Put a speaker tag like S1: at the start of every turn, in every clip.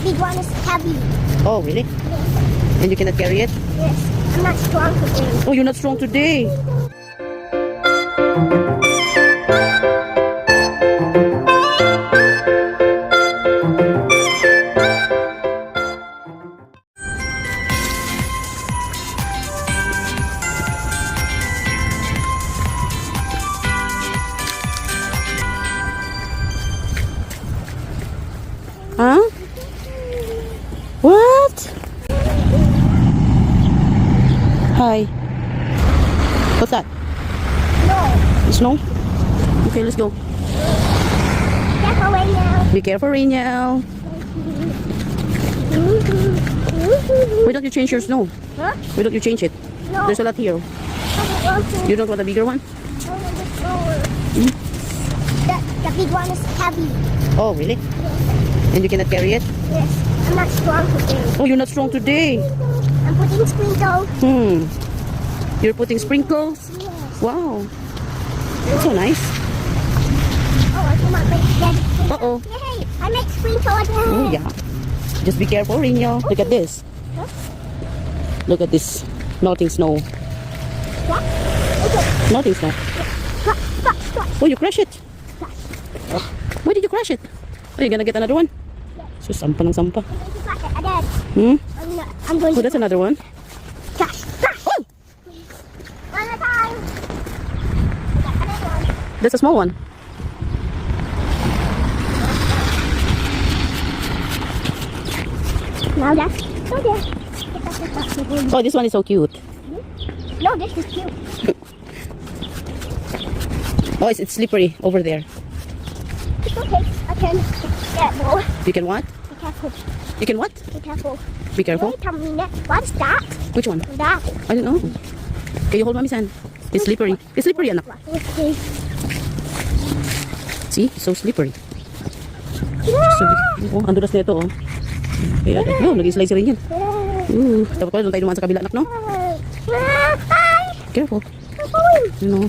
S1: big one is heavy.
S2: Oh, really?
S1: Yes.
S2: And you cannot carry it?
S1: Yes. I'm not strong today.
S2: Oh, you're not strong today. Huh? What? Hi. What's that?
S1: No.
S2: Snow? Okay, let's go.
S1: Careful right now.
S2: Be careful, Rachel. Why don't you change your snow?
S1: Huh?
S2: Why don't you change it?
S1: No.
S2: There's a lot here.
S1: I don't want to.
S2: You don't want a bigger one?
S1: I want the slower. The big one is heavy.
S2: Oh, really? And you cannot carry it?
S1: Yes. I'm not strong today.
S2: Oh, you're not strong today.
S1: I'm putting sprinkles.
S2: You're putting sprinkles?
S1: Yes.
S2: Wow. That's so nice.
S1: Oh, I cannot make dead.
S2: Uh-oh.
S1: Yay! I make sprinkle again.
S2: Oh, yeah. Just be careful, Rino. Look at this.
S1: Huh?
S2: Look at this. Melting snow.
S1: What? Okay.
S2: Melting snow.
S1: Stop.
S2: Oh, you crush it. Why did you crush it? Are you gonna get another one? So, sampa ng sampa.
S1: I'm going
S2: Oh,
S1: to
S2: that's another one.
S1: crash.
S2: Oh!
S1: One at a time. Another one.
S2: That's a small one.
S1: Now that's okay.
S2: Oh, this one is so cute.
S1: No, this is cute.
S2: Oh, it's slippery over there.
S1: It's okay. I can get more.
S2: You can what?
S1: Be careful.
S2: You can what?
S1: Be careful.
S2: Be careful.
S1: Wait a minute. What's that?
S2: Which one?
S1: That.
S2: I don't know. Can you hold mommy's hand? It's slippery. It's slippery, anak.
S1: Okay.
S2: See? It's so slippery.
S1: Yeah.
S2: Oh, ang dulas nito, oh. Kaya, oh, nag-slice rin yan. Dapat pala doon tayo dumaan sa kabila, anak, no?
S1: Hi.
S2: Careful.
S1: Careful.
S2: You know,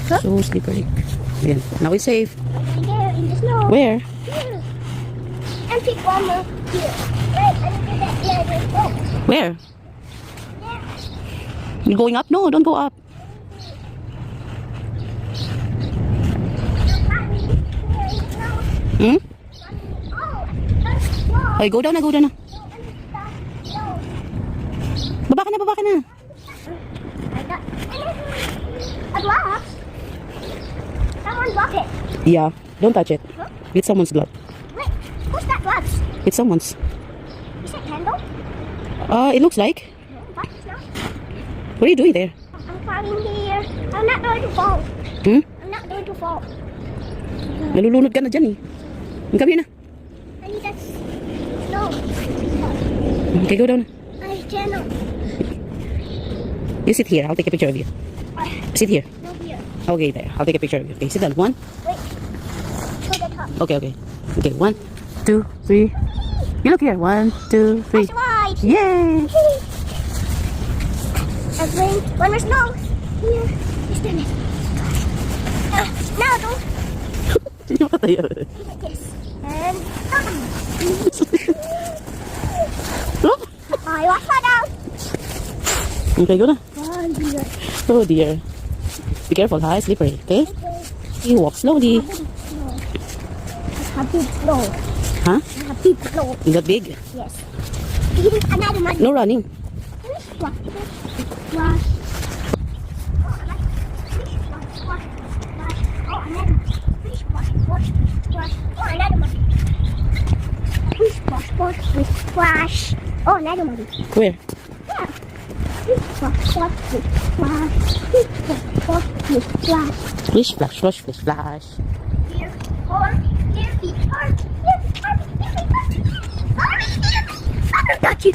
S2: so slippery. Ayan. Now it's safe.
S1: There in the snow.
S2: Where?
S1: Here. And pick one more here. Wait, I need to get the other. Oh.
S2: Where? You going up? No, don't go up. Hmm? Ay, go down na, go down na. Baba ka na, baba ka na.
S1: A glove? Someone block it.
S2: Yeah, don't touch it.
S1: Huh?
S2: It's someone's glove.
S1: Wait, who's that gloves?
S2: It's someone's.
S1: Is it candle?
S2: It looks like.
S1: No, but it's not.
S2: What are you doing there?
S1: I'm falling here. I'm not going to fall.
S2: Hmm?
S1: I'm not going to fall.
S2: Nalulunod ka na dyan eh. Come here na.
S1: I need that. No.
S2: Okay, go down.
S1: I cannot.
S2: You sit here. I'll take a picture of you. Sit here.
S1: No here.
S2: Okay, there. I'll take a picture of you. Okay, sit down. One.
S1: Wait. To the top.
S2: Okay. Okay, 1, 2, 3. You look here. 1, 2, 3.
S1: That's right.
S2: Yay!
S1: And when there's no here, just do this. Now don't.
S2: Sino ka tayo?
S1: Like this. And
S2: Oh,
S1: I watch that down.
S2: okay, go na.
S1: Oh dear.
S2: Oh dear. Be careful, ha? It's slippery, okay? You walk slowly.
S1: A big flow.
S2: Huh?
S1: A big flow.
S2: Is that big?
S1: Yes. Another one.
S2: No running.
S1: Wash. Wash. Oh, another one. Fish wash. Wash. Wash. Oh, another one. Fish wash. Wash. Fish wash. Oh, another one.
S2: Where?
S1: Yeah. Fish wash. Wash. Fish wash. Fish wash. Wash. Fish wash.
S2: Splish, splash, splash, splish, splash.
S1: Here. Or here. Feet. Or here. Or here. Or here. Or here. Got you.